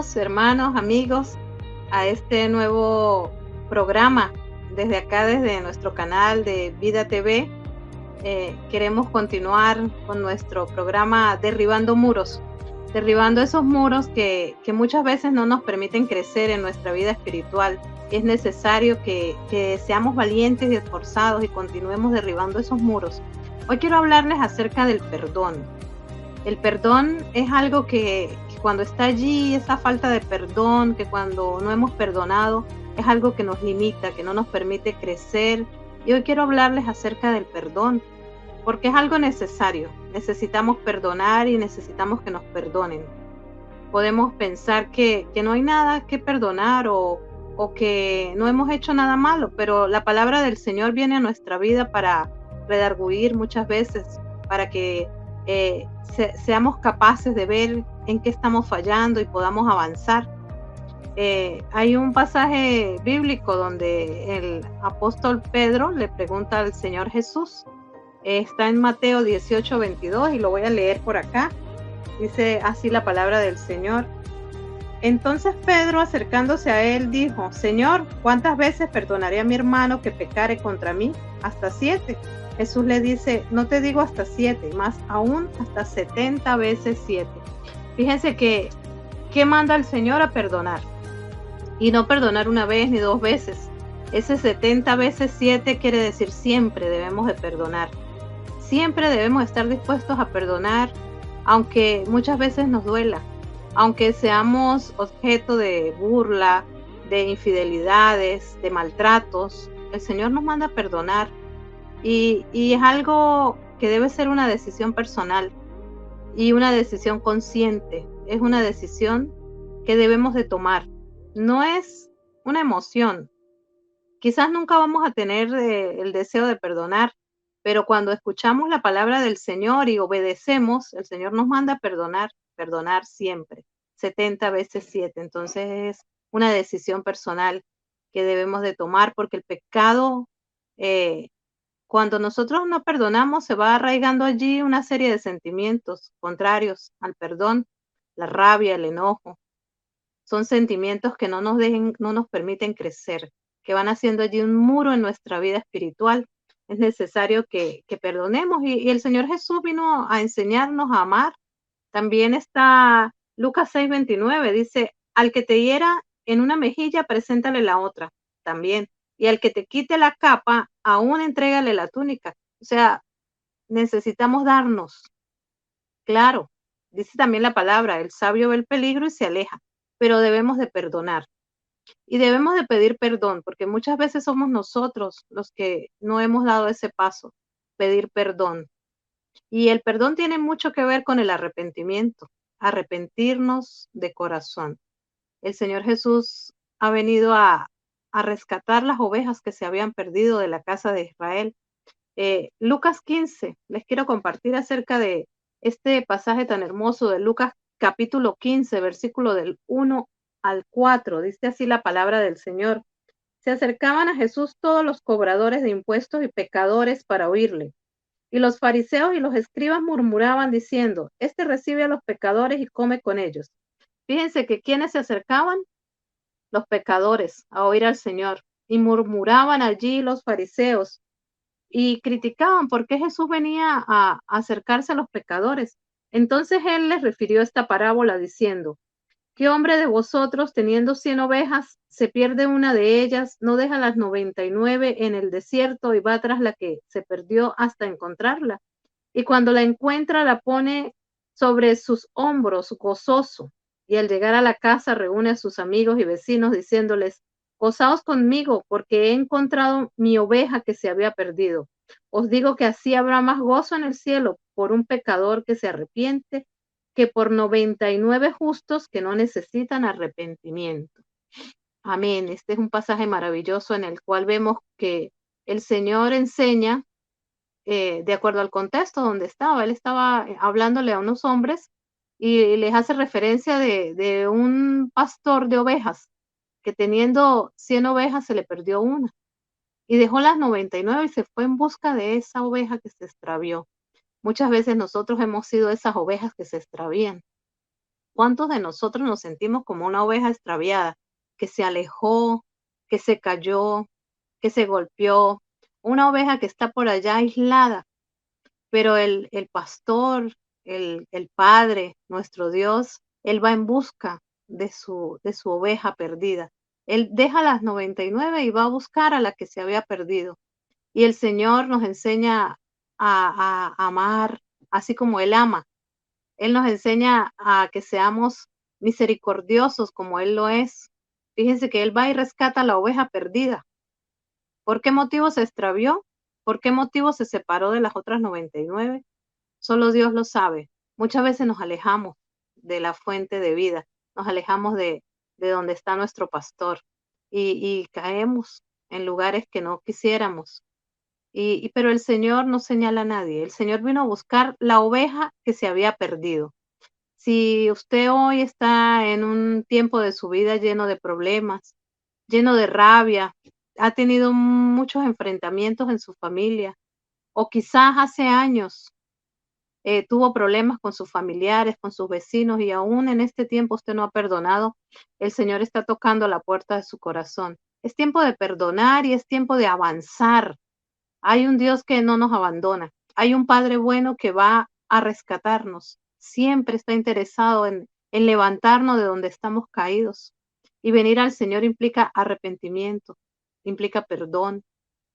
Bienvenidos, hermanos, amigos, a este nuevo programa. Desde acá, desde nuestro canal de Vida TV, queremos continuar con nuestro programa Derribando Muros. Derribando esos muros que muchas veces no nos permiten crecer en nuestra vida espiritual. Es necesario que seamos valientes y esforzados y continuemos derribando esos muros. Hoy quiero hablarles acerca del perdón. El perdón es algo que cuando está allí, esa falta de perdón, que cuando no hemos perdonado, es algo que nos limita, que no nos permite crecer. Y hoy quiero hablarles acerca del perdón, porque es algo necesario. Necesitamos perdonar y necesitamos que nos perdonen. Podemos pensar que no hay nada que perdonar o que no hemos hecho nada malo, pero la palabra del Señor viene a nuestra vida para redarguir muchas veces, para que seamos capaces de ver en qué estamos fallando y podamos avanzar. Hay un pasaje bíblico donde el apóstol Pedro le pregunta al Señor Jesús. Está en Mateo 18:22 y lo voy a leer por acá. Dice así la palabra del Señor. Entonces Pedro, acercándose a él, dijo: Señor, ¿cuántas veces perdonaré a mi hermano que pecare contra mí? ¿Hasta 7? Jesús le dice: no te digo hasta 7, más aún hasta 70 veces 7. Fíjense que manda al Señor a perdonar. Y no perdonar una vez ni dos veces. Ese 70 veces 7 quiere decir siempre debemos de perdonar. Siempre debemos estar dispuestos a perdonar, aunque muchas veces nos duela, aunque seamos objeto de burla, de infidelidades, de maltratos. El Señor nos manda a perdonar. Y es algo que debe ser una decisión personal y una decisión consciente. Es una decisión que debemos de tomar. No es una emoción. Quizás nunca vamos a tener el deseo de perdonar, pero cuando escuchamos la palabra del Señor y obedecemos, el Señor nos manda a perdonar siempre, 70 veces 7. Entonces es una decisión personal que debemos de tomar, porque el pecado, cuando nosotros no perdonamos, se va arraigando allí una serie de sentimientos contrarios al perdón, la rabia, el enojo. Son sentimientos que no nos permiten crecer, que van haciendo allí un muro en nuestra vida espiritual. Es necesario que perdonemos y el Señor Jesús vino a enseñarnos a amar. También está Lucas 6:29, dice: al que te hiera en una mejilla, preséntale la otra también. Y al que te quite la capa, aún entrégale la túnica. O sea, necesitamos darnos. Claro, dice también la palabra: el sabio ve el peligro y se aleja, pero debemos de perdonar. Y debemos de pedir perdón, porque muchas veces somos nosotros los que no hemos dado ese paso, pedir perdón. Y el perdón tiene mucho que ver con el arrepentimiento, arrepentirnos de corazón. El Señor Jesús ha venido a rescatar las ovejas que se habían perdido de la casa de Israel. Lucas 15, les quiero compartir acerca de este pasaje tan hermoso de Lucas capítulo 15, versículo del 1 al 4. Dice así la palabra del Señor. Se acercaban a Jesús todos los cobradores de impuestos y pecadores para oírle. Y los fariseos y los escribas murmuraban diciendo: este recibe a los pecadores y come con ellos. Fíjense que quienes se acercaban, los pecadores, a oír al Señor, y murmuraban allí los fariseos y criticaban por qué Jesús venía a acercarse a los pecadores. Entonces él les refirió esta parábola diciendo: ¿qué hombre de vosotros, teniendo 100 ovejas, se pierde una de ellas, no deja las 99 en el desierto y va tras la que se perdió hasta encontrarla? Y cuando la encuentra, la pone sobre sus hombros gozoso, y al llegar a la casa reúne a sus amigos y vecinos diciéndoles: gozaos conmigo, porque he encontrado mi oveja que se había perdido. Os digo que así habrá más gozo en el cielo por un pecador que se arrepiente que por 99 justos que no necesitan arrepentimiento. Amén. Este es un pasaje maravilloso en el cual vemos que el Señor enseña de acuerdo al contexto donde estaba. Él estaba hablándole a unos hombres y les hace referencia de un pastor de ovejas que teniendo 100 ovejas se le perdió una y dejó las 99 y se fue en busca de esa oveja que se extravió. Muchas veces nosotros hemos sido esas ovejas que se extravían. ¿Cuántos de nosotros nos sentimos como una oveja extraviada que se alejó, que se cayó, que se golpeó? Una oveja que está por allá aislada, pero el pastor, el Padre, nuestro Dios, Él va en busca de su oveja perdida. Él deja las 99 y va a buscar a la que se había perdido. Y el Señor nos enseña a amar así como Él ama. Él nos enseña a que seamos misericordiosos como Él lo es. Fíjense que Él va y rescata a la oveja perdida. ¿Por qué motivo se extravió? ¿Por qué motivo se separó de las otras 99? Solo Dios lo sabe. Muchas veces nos alejamos de la fuente de vida, nos alejamos de donde está nuestro pastor y caemos en lugares que no quisiéramos. Pero el Señor no señala a nadie. El Señor vino a buscar la oveja que se había perdido. Si usted hoy está en un tiempo de su vida lleno de problemas, lleno de rabia, ha tenido muchos enfrentamientos en su familia, o quizás hace años tuvo problemas con sus familiares, con sus vecinos, y aún en este tiempo usted no ha perdonado, el Señor está tocando la puerta de su corazón. Es tiempo de perdonar y es tiempo de avanzar. Hay un Dios que no nos abandona. Hay un Padre bueno que va a rescatarnos. Siempre está interesado en levantarnos de donde estamos caídos. Y venir al Señor implica arrepentimiento, implica perdón.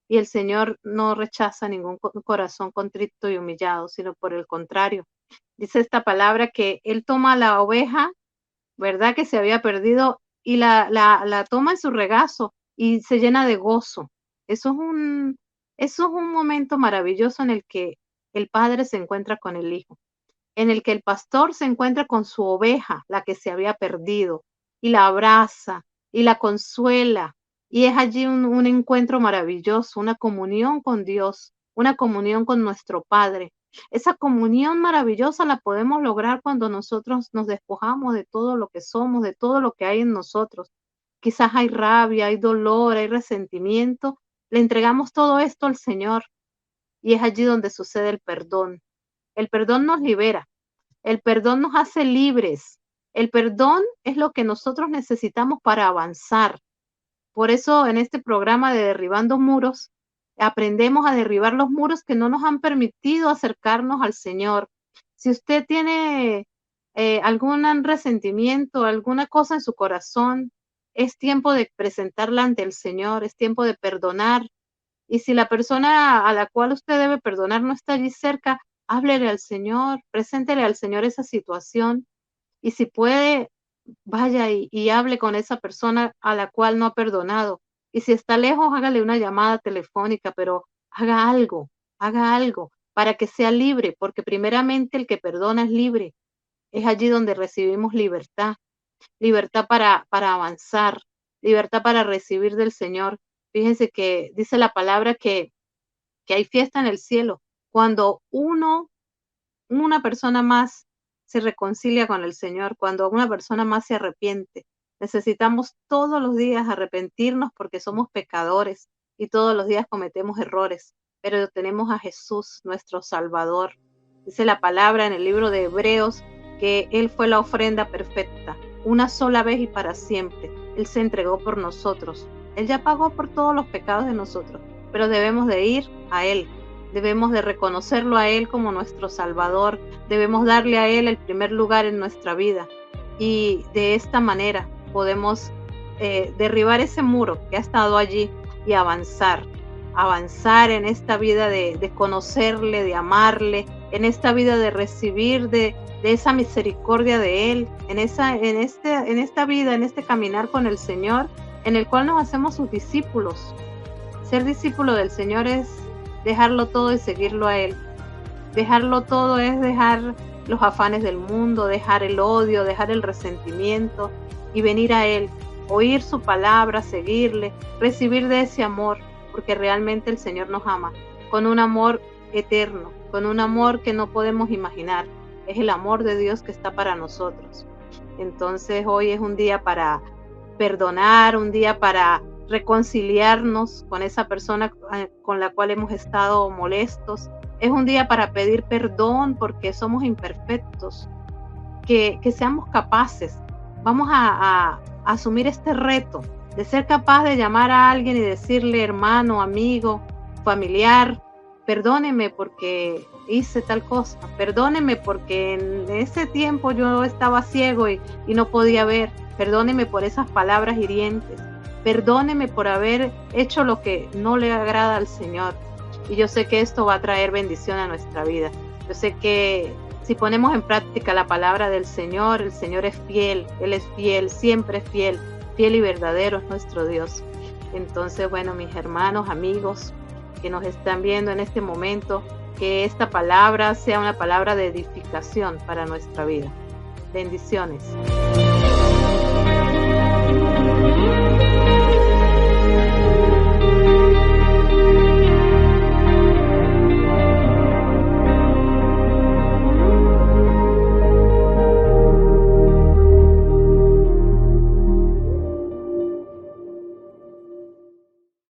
Y el Señor no rechaza ningún corazón contrito y humillado, sino por el contrario. Dice esta palabra que Él toma la oveja, ¿verdad? Que se había perdido y la toma en su regazo y se llena de gozo. Eso eso es un momento maravilloso en el que el padre se encuentra con el hijo, en el que el pastor se encuentra con su oveja, la que se había perdido, y la abraza y la consuela. Y es allí un encuentro maravilloso, una comunión con Dios, una comunión con nuestro Padre. Esa comunión maravillosa la podemos lograr cuando nosotros nos despojamos de todo lo que somos, de todo lo que hay en nosotros. Quizás hay rabia, hay dolor, hay resentimiento. Le entregamos todo esto al Señor y es allí donde sucede el perdón. El perdón nos libera, el perdón nos hace libres. El perdón es lo que nosotros necesitamos para avanzar. Por eso en este programa de Derribando Muros, aprendemos a derribar los muros que no nos han permitido acercarnos al Señor. Si usted tiene algún resentimiento, alguna cosa en su corazón, es tiempo de presentarla ante el Señor, es tiempo de perdonar. Y si la persona a la cual usted debe perdonar no está allí cerca, háblele al Señor, preséntele al Señor esa situación. Y si puede, vaya y hable con esa persona a la cual no ha perdonado. Y si está lejos, hágale una llamada telefónica, pero haga algo para que sea libre, porque primeramente el que perdona es libre. Es allí donde recibimos libertad, libertad para avanzar, libertad para recibir del Señor. Fíjense que dice la palabra que hay fiesta en el cielo cuando una persona más se reconcilia con el Señor, cuando una persona más se arrepiente. Necesitamos todos los días arrepentirnos porque somos pecadores y todos los días cometemos errores, pero tenemos a Jesús, nuestro Salvador. Dice la palabra en el libro de Hebreos que Él fue la ofrenda perfecta, una sola vez y para siempre. Él se entregó por nosotros. Él ya pagó por todos los pecados de nosotros, pero debemos de ir a Él. Debemos de reconocerlo a Él como nuestro Salvador, debemos darle a Él el primer lugar en nuestra vida y de esta manera podemos derribar ese muro que ha estado allí y avanzar en esta vida de conocerle, de amarle, en esta vida de recibir de esa misericordia de Él, en esta vida, en este caminar con el Señor, en el cual nos hacemos sus discípulos. Ser discípulo del Señor es dejarlo todo y seguirlo a Él. Dejarlo todo es dejar los afanes del mundo, dejar el odio, dejar el resentimiento y venir a Él, oír su palabra, seguirle, recibir de ese amor, porque realmente el Señor nos ama con un amor eterno, con un amor que no podemos imaginar. Es el amor de Dios que está para nosotros. Entonces hoy es un día para perdonar, un día para reconciliarnos con esa persona con la cual hemos estado molestos. Es un día para pedir perdón porque somos imperfectos que seamos capaces. Vamos a asumir este reto de ser capaz de llamar a alguien y decirle, hermano, amigo, familiar, perdóneme porque hice tal cosa, perdóneme porque en ese tiempo yo estaba ciego y no podía ver, perdóneme por esas palabras hirientes, perdóneme por haber hecho lo que no le agrada al Señor. Y yo sé que esto va a traer bendición a nuestra vida. Yo sé que si ponemos en práctica la palabra del Señor, el Señor es fiel, Él es fiel, siempre es fiel, fiel y verdadero es nuestro Dios. Entonces, bueno, mis hermanos, amigos que nos están viendo en este momento, que esta palabra sea una palabra de edificación para nuestra vida. Bendiciones.